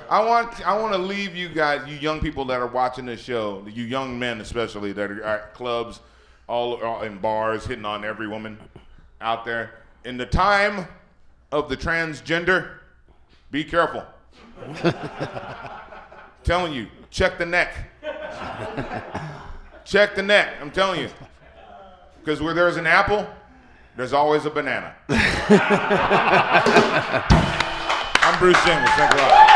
I want to leave you guys, you young people that are watching this show, you young men especially that are at clubs, all in bars, hitting on every woman out there. In the time of the transgender, be careful. Telling you, check the neck. Check the neck, I'm telling you. Because where there's an apple, there's always a banana. I'm Bruce Jingles. Thanks a lot.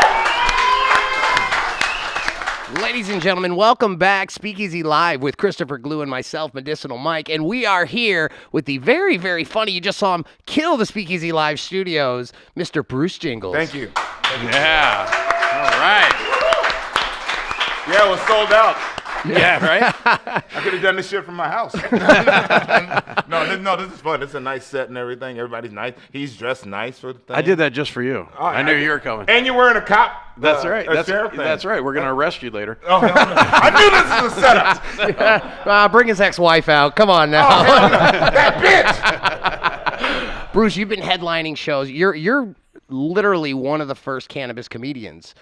Ladies and gentlemen, welcome back. Speakeasy Live with Christopher Glue and myself, Medicinal Mike. And we are here with the very, very funny, you just saw him kill the Speakeasy Live studios, Mr. Bruce Jingles. Thank you. Yeah. All right. Yeah, it was sold out. Yeah, right? I could have done this shit from my house. No, this is fun. It's a nice set and everything. Everybody's nice. He's dressed nice for the thing. I did that just for you. I knew you were coming. And you're wearing a cop. That's right. Sheriff thing. That's right. We're going to arrest you later. Oh, hell no. I knew this was a setup. Bring his ex-wife out. Come on now. Oh, hell no. That bitch. Bruce, you've been headlining shows. You're literally one of the first cannabis comedians.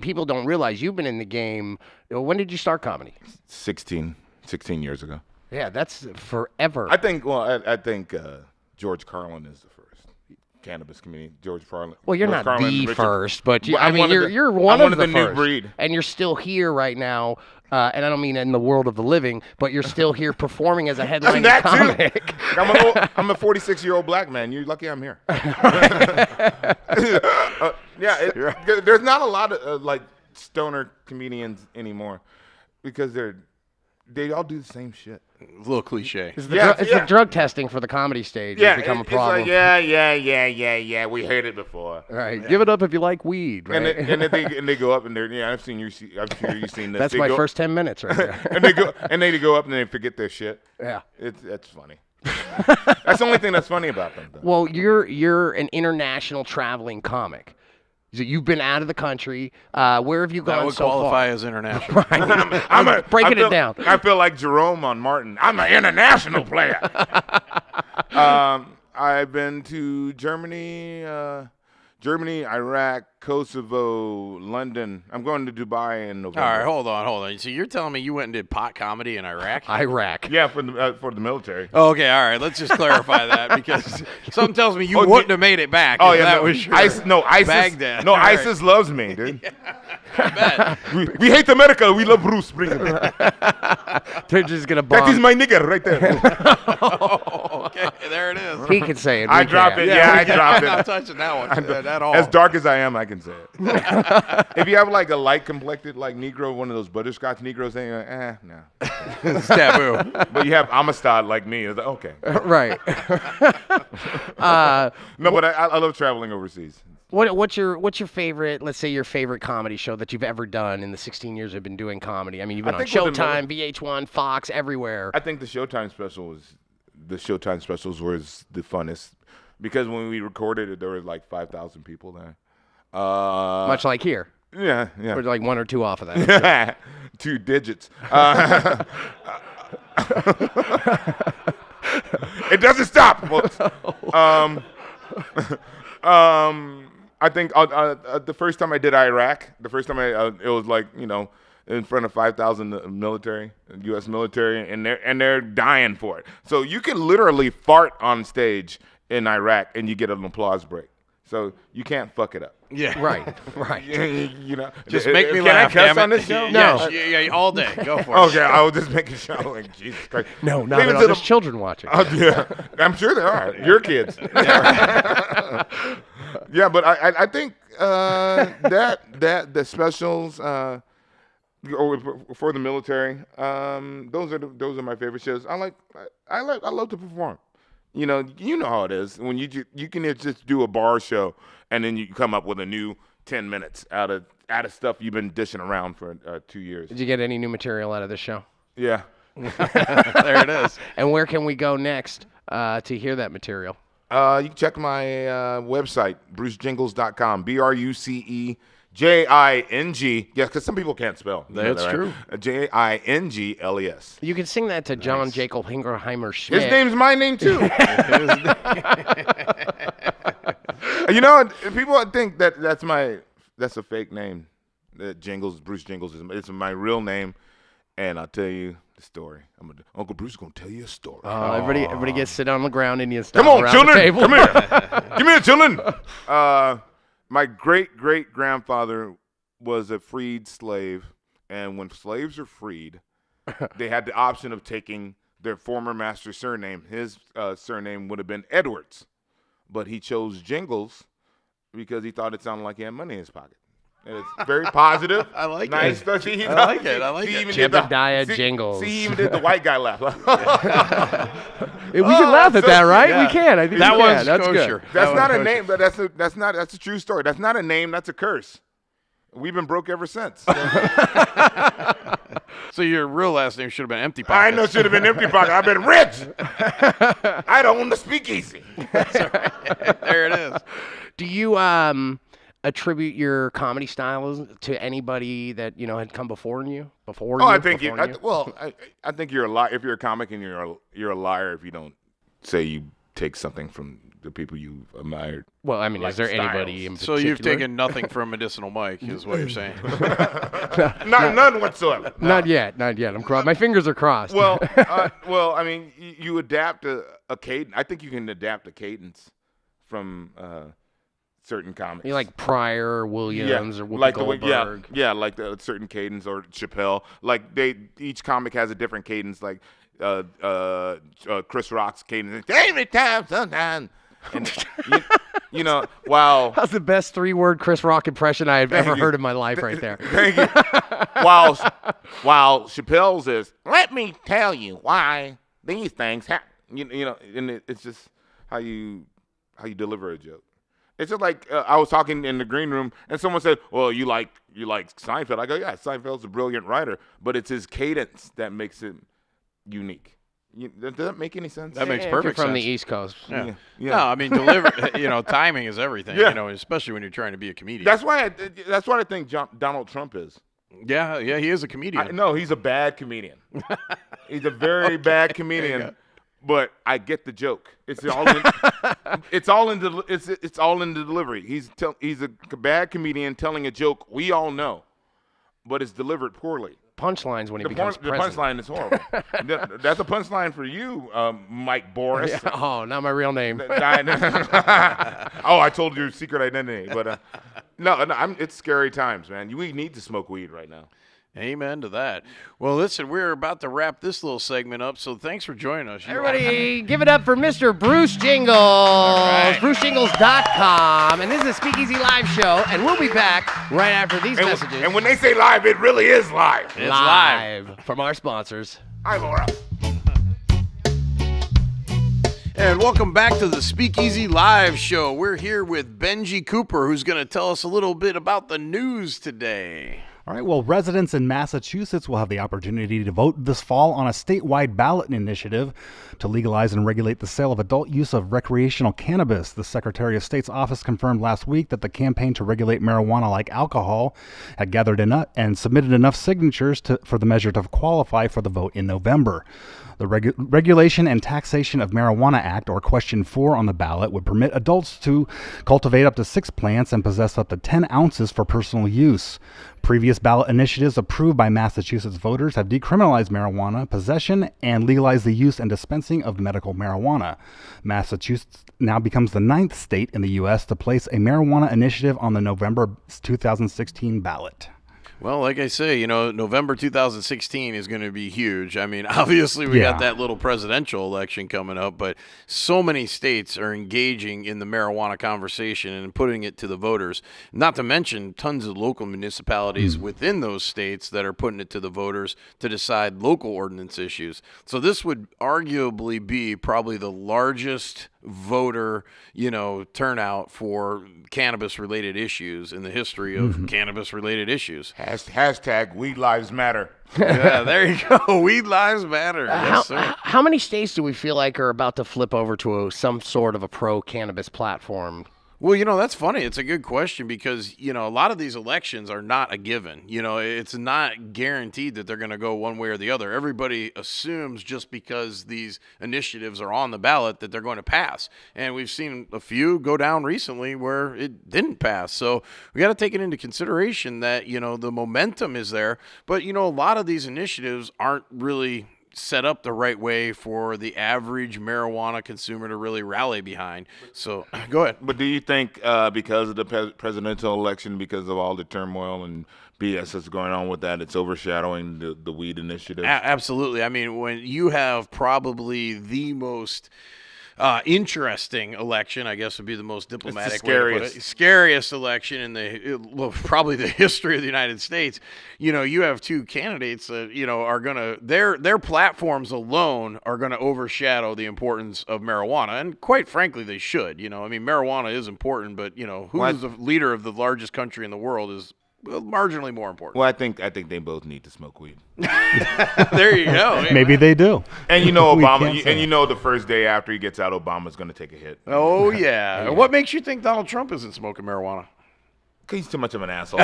People don't realize you've been in the game. When did you start comedy? 16 years ago. Yeah, that's forever. I think George Carlin is the first cannabis comedian. George Carlin. Well, you're not Carlin, the Richard. first, but Well, you're one of the new first. breed. And you're still here right now. And I don't mean in the world of the living, but you're still here perforing as a headlining That comic. too. I'm a 46-year-old black man. You're lucky I'm here. There's not a lot of like stoner comedians anymore because they all do the same shit. A little cliche. It's the drug testing for the comedy stage has become a problem. It's like, yeah. We heard it before. All right, give it up if you like weed, right? And they go up and they're I'm sure you've seen this. That's my first 10 minutes right there. and they go up and they forget their shit. Yeah, that's funny. That's the only thing that's funny about them. Though. Well, you're an international traveling comic. So you've been out of the country. Where have you gone That would so qualify far? as international. I'm breaking it down. I feel like Jerome on Martin. I'm an international player. I've been to Germany, Iraq, Kosovo, London. I'm going to Dubai in November. All right, hold on. So you're telling me you went and did pot comedy in Iraq? Iraq. Yeah, for the military. Oh, okay, all right. Let's just clarify that because something tells me you wouldn't have made it back. Oh if yeah, that was your ISIS. Baghdad. No, All right. ISIS loves me, dude. We hate America. We love Bruce. Bring him. They're just gonna That is bomb. my nigger right there. Okay, there it is. He can say it. I we dropped can't. it. Yeah, I dropped I'm not it. touching that one at all. As dark as I am, I can say it. If you have like a light complected like Negro, one of those butterscotch Negroes, then you're like, no. It's taboo. But you have Amistad like me. It's like, okay. Right. No, but I love traveling overseas. What's your favorite? Let's say your favorite comedy show that you've ever done in the 16 years you've been doing comedy. I mean, you've been I on think with the Showtime, VH1, Fox, everywhere. I think the Showtime specials was the funnest because when we recorded it, there was like 5,000 people there. Much like here. Yeah. We're like one or two off of that. 2 digits. It doesn't stop, folks. I think the first time I did Iraq, it was like, in front of 5,000 military, U.S. military, and they're dying for it. So you can literally fart on stage in Iraq and you get an applause break. So you can't fuck it up. Yeah. Right. Just make me can laugh, I cuss damn it. on this show? No. Yeah, all day. Go for it. Okay, I was just making sure. Like, Jesus Christ. No, not Leave at it all. to There's children watching. Yeah, I'm sure there are. Your kids. Yeah, but I think that the specials for the military, those are my favorite shows. I love to perform. You know how it is when you can just do a bar show and then you come up with a new 10 minutes out of stuff you've been dishing around for 2 years. Did you get any new material out of this show? Yeah. There it is. And where can we go next to hear that material? You can check my website, brucejingles.com, BruceJing. Yeah, because some people can't spell. You know That's that, right? Jingles. You can sing that to John Jacob Hingerheimer Schmidt. His name's my name too. People think that's a fake name. That Jingles, Bruce Jingles, it's my real name, and I'll tell you the story. Uncle Bruce is gonna tell you a story. Everybody gets sit on the ground, Indian style. Come on, around children, the table. come here. Come here, children. My great-great-grandfather was a freed slave, and when slaves are freed, they had the option of taking their former master's surname. His surname would have been Edwards, but he chose Jingles because he thought it sounded like he had money in his pocket. And it's very posible. I like nice it. Stuff. See, I like it. I like he it. even did Jebediah see, Jingles. See, he even did the white guy laugh. We can laugh at that, right? yeah. We can. I think That we can. one's That's kosher. good. That's That not one's a name, but that's a true story. That's not a name, that's a curse. We've been broke ever since. So your real last name should have been Empty I Pockets. know should have been Empty Pocket. I've been rich. I'd own the Speakeasy. There it is. Do you attribute your comedy style to anybody that had come before you? I think I think you're a liar if you're a comic, and you're a liar if you don't say you take something from the people you've admired. Well, I mean, Like is there styles. anybody in So particular? you've taken nothing from Medicinal Mike, is what you're saying. None whatsoever. No. Not yet. I'm my fingers are crossed. Well, I mean, you adapt a cadence. I think you can adapt a cadence from certain comics. You like Pryor, Williams, or Whoopi Goldberg. Like the certain cadence, or Chappelle. Like each comic has a different cadence. Like Chris Rock's cadence. Every time, sometime. And wow. That's the best 3-word Chris Rock impression I have ever heard in my life, right there. Thank you. While Chappelle's is, let me tell you why these things happen. And it's just how you deliver a joke. It's just like I was talking in the green room, and someone said, "Well, you like Seinfeld?" I go, "Yeah, Seinfeld's a brilliant writer, but it's his cadence that makes it unique." Does that make any sense? That makes If you're perfect from sense. the East Coast. Yeah. No, I mean, timing is everything, Yeah. especially when you're trying to be a comedian. That's what I think Donald Trump is. Yeah, he is a comedian. No, he's a bad comedian. He's a very bad comedian. But I get the joke. It's all in. It's all in the delivery. He's a bad comedian telling a joke we all know, but it's delivered poorly. Punchlines when he becomes The president. punchline is horrible. That's a punchline for you, Mike Boris. Yeah. Oh, not my real name. I told your secret identity, but No, it's scary times, man. We need to smoke weed right now. Amen to that. Well, listen, we're about to wrap this little segment up, so thanks for joining us. Everybody, give it up for Mr. Bruce Jingles. Right. BruceJingles.com. And this is a Speakeasy Live show, and we'll be back right after these messages. And when they say live, it really is live. It's live from our sponsors. Hi, Laura. And welcome back to the Speakeasy Live show. We're here with Benji Cooper, who's going to tell us a little bit about the news today. All right, well, residents in Massachusetts will have the opportunity to vote this fall on a statewide ballot initiative to legalize and regulate the sale of adult use of recreational cannabis. The Secretary of State's office confirmed last week that the campaign to regulate marijuana like alcohol had gathered enough and submitted enough signatures for the measure to qualify for the vote in November. The Regulation and Taxation of Marijuana Act, or Question 4 on the ballot, would permit adults to cultivate up to 6 plants and possess up to 10 ounces for personal use. Previous ballot initiatives approved by Massachusetts voters have decriminalized marijuana possession and legalized the use and dispensing of medical marijuana. Massachusetts now becomes the 9th state in the U.S. to place a marijuana initiative on the November 2016 ballot. Well, like I say, November 2016 is going to be huge. I mean, obviously we got that little presidential election coming up, but so many states are engaging in the marijuana conversation and putting it to the voters. Not to mention tons of local municipalities within those states that are putting it to the voters to decide local ordinance issues. So this would arguably be probably the largest voter, turnout for cannabis-related issues in the history of cannabis-related issues. Hashtag Weed Lives Matter. Yeah, there you go. Weed Lives Matter. Yes, sir. How many states do we feel like are about to flip over to some sort of a pro-cannabis platform? Well, that's funny. It's a good question because, a lot of these elections are not a given. It's not guaranteed that they're going to go one way or the other. Everybody assumes just because these initiatives are on the ballot that they're going to pass. And we've seen a few go down recently where it didn't pass. So we got to take it into consideration that, the momentum is there. But, a lot of these initiatives aren't really set up the right way for the average marijuana consumer to really rally behind. So go ahead. But do you think because of the presidential election, because of all the turmoil and BS that's going on with that, it's overshadowing the weed initiative? Absolutely. I mean, when you have probably the most interesting election, I guess would be the most diplomatic way to put it. Scariest election in probably the history of the United States. You have two candidates that, are going to, their platforms alone are going to overshadow the importance of marijuana. And quite frankly, they should. Marijuana is important, but, who's the leader of the largest country in the world is marginally more important. Well, I think they both need to smoke weed. There you go. Maybe they do. And Obama, and the first day after he gets out, Obama's going to take a hit. Oh, yeah. What makes you think Donald Trump isn't smoking marijuana? He's too much of an asshole.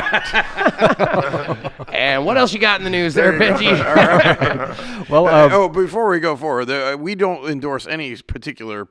And what else you got in the news there, Benji? All right. Well, before we go forward, we don't endorse any particular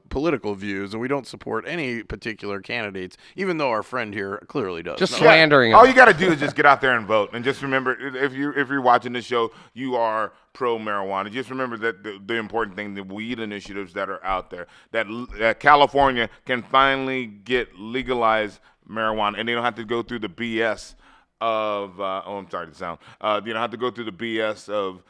political views, and we don't support any particular candidates, even though our friend here clearly does. Just slandering them. All you got to do is just get out there and vote. And just remember, if you're watching this show, you are pro-marijuana. Just remember that the important thing, the weed initiatives that are out there, that California can finally get legalized marijuana, and they don't have to go through the BS of I'm sorry to sound. You don't have to go through the BS of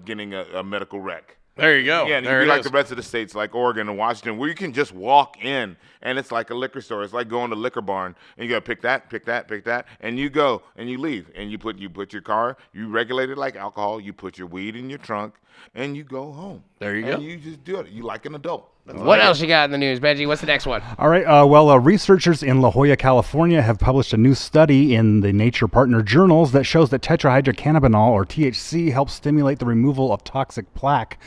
getting a medical rec. There you go. Yeah, and you like the rest of the states, like Oregon and Washington, where you can just walk in, and it's like a liquor store. It's like going to Liquor Barn, and you got to pick that, and you go, and you leave, and you put your car, you regulate it like alcohol, you put your weed in your trunk, and you go home. There you go. And you just do it. You like an adult. What else you got in the news, Benji? What's the next one? All right. Researchers in La Jolla, California, have published a new study in the Nature Partner journals that shows that tetrahydrocannabinol, or THC, helps stimulate the removal of toxic plaque,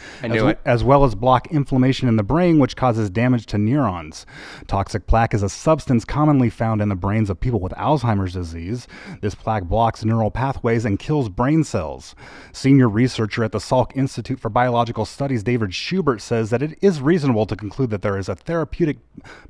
as well as block inflammation in the brain, which causes damage to neurons. Toxic plaque is a substance commonly found in the brains of people with Alzheimer's disease. This plaque blocks neural pathways and kills brain cells. Senior researcher at the Salk Institute Institute for Biological Studies, David Schubert, says that it is reasonable to conclude that there is a therapeutic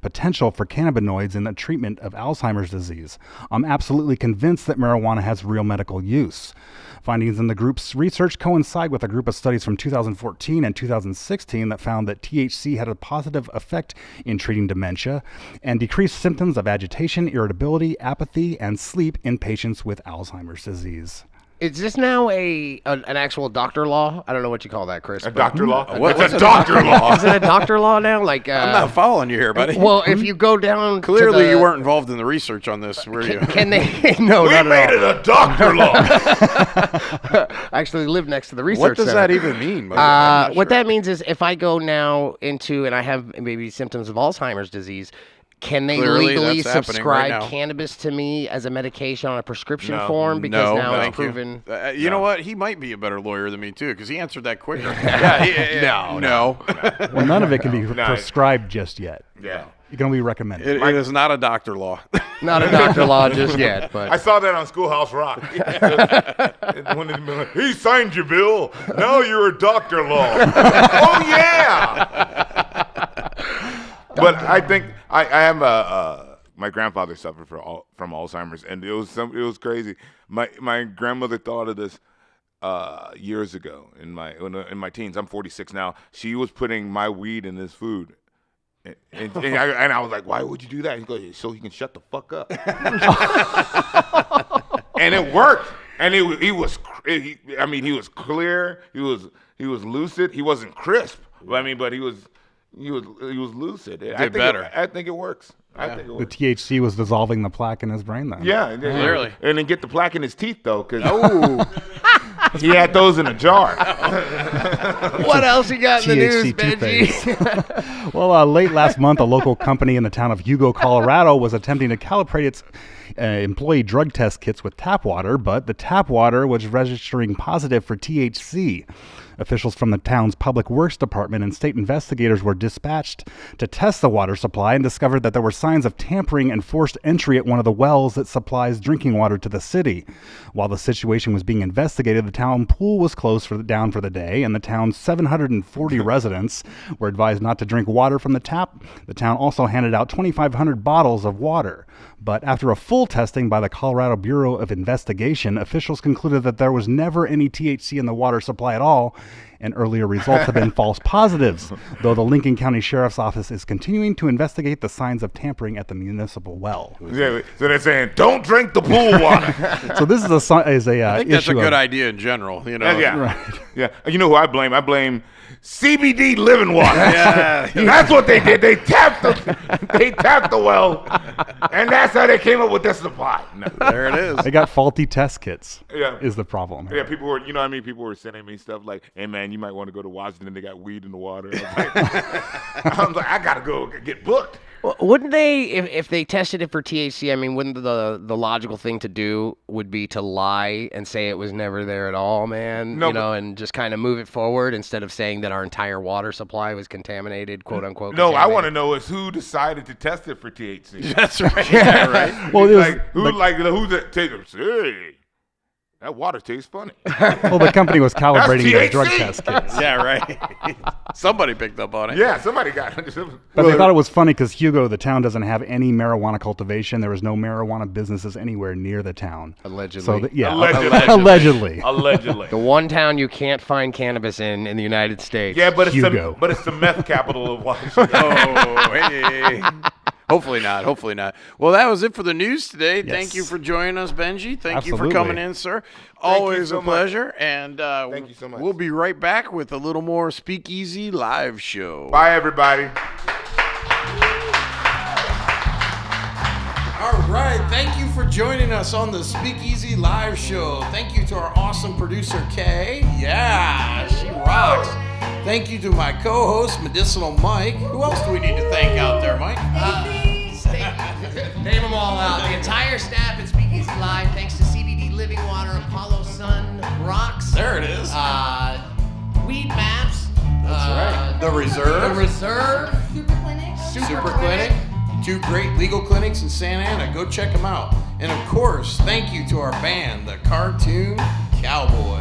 potential for cannabinoids in the treatment of Alzheimer's disease. I'm absolutely convinced that marijuana has real medical use. Findings in the group's research coincide with a group of studies from 2014 and 2016 that found that THC had a positive effect in treating dementia and decreased symptoms of agitation, irritability, apathy, and sleep in patients with Alzheimer's disease. Is this now an actual doctor law? I don't know what you call that, Chris. A doctor law? What's a doctor law? Is it a doctor law now? Like I'm not following you here, buddy. Well, if you go down, Clearly, you weren't involved in the research on this, were you? Can they? No, We not made at all. it a doctor law. I actually live next to the research What does center. that even mean? I'm not What sure. that means is if I go now into and I have maybe symptoms of Alzheimer's disease, can they Clearly, legally that's happening right subscribe now. cannabis to me as a medication on a prescription No. form? Because now it's thank you. proven. You know what? He might be a better lawyer than me too, because he answered that quicker. Yeah, no. Well, none of it can be prescribed just yet. Yeah. It can only be recommended. It is not a doctor law. Not a doctor law just yet, but I saw that on Schoolhouse Rock. He signed you, Bill. Now you're a doctor law. Oh, yeah. But I think I am my grandfather suffered from Alzheimer's, and it was crazy. My grandmother thought of this years ago in my teens. I'm 46 now. She was putting my weed in his food. And I was like, why would you do that? He goes, so he can shut the fuck up. And it worked. And he was clear. He was lucid. He wasn't crisp. But he was lucid. Better. I think it works. I think it The works. THC was dissolving the plaque in his brain then. Yeah, Clearly. and then get the plaque in his teeth though, because he had those in a jar. what else you got in the news, THC Benji? toothpaste. Well, late last month, a local company in the town of Hugo, Colorado, was attempting to calibrate its employee drug test kits with tap water, but the tap water was registering positive for THC. Officials from the town's public works department and state investigators were dispatched to test the water supply and discovered that there were signs of tampering and forced entry at one of the wells that supplies drinking water to the city. While the situation was being investigated, the town pool was closed down for the day, and the town's 740 residents were advised not to drink water from the tap. The town also handed out 2,500 bottles of water. But after a full testing by the Colorado Bureau of Investigation, officials concluded that there was never any THC in the water supply at all, and earlier results have been false positives, though the Lincoln County Sheriff's Office is continuing to investigate the signs of tampering at the municipal well. Yeah, so they're saying, don't drink the pool water. So this is I think that's a issue good of, idea in general. You know. Yeah. Right. Yeah. You know who I blame? I blame CBD living water. Yeah. That's what they did. They tapped the well, and that's how they came up with this supply. No. There it is. They got faulty test kits. Yeah. Is the problem. Yeah, people were, people were sending me stuff like, hey man, you might want to go to Washington. They got weed in the water. I was like, I gotta go get booked. Well, wouldn't they, if they tested it for THC, wouldn't the logical thing to do would be to lie and say it was never there at all, man? No, and just kind of move it forward instead of saying that our entire water supply was contaminated, quote unquote. No, I want to know is who decided to test it for THC. That's right. Yeah, right. Well, it was, Who that take it? Hey, that water tastes funny. well, the company was calibrating their THC. drug test kits. Yeah, right. Somebody picked up on it. Yeah, somebody got it. But they thought it was funny because Hugo, the town, doesn't have any marijuana cultivation. There was no marijuana businesses anywhere near the town. Allegedly. So, Allegedly. allegedly. The one town you can't find cannabis in the United States. Yeah, but it's Hugo. the meth capital of Washington. Oh, hey. Hopefully not. Hopefully not. Well, that was it for the news today. Thank you for joining us, Benji. Thank you for Absolutely. coming in, sir. Always so a pleasure. And Thank you so much. We'll be right back with a little more Speakeasy live show. Bye, everybody. All right. Thank you for joining us on the Speakeasy live show. Thank you to our awesome producer, Kay. Yeah, she rocks. Thank you to my co-host, Medicinal Mike. Who else do we need to thank out there, Mike? Name them all out. The entire staff at Speakeasy Live, thanks to CBD Living Water, Apollo Sun, Rocks. There it is. Weed Maps. That's right. The Reserve. The Reserve. Super Clinic. 2 great legal clinics in Santa Ana. Go check them out. And of course, thank you to our band, the Cartoon Cowboys.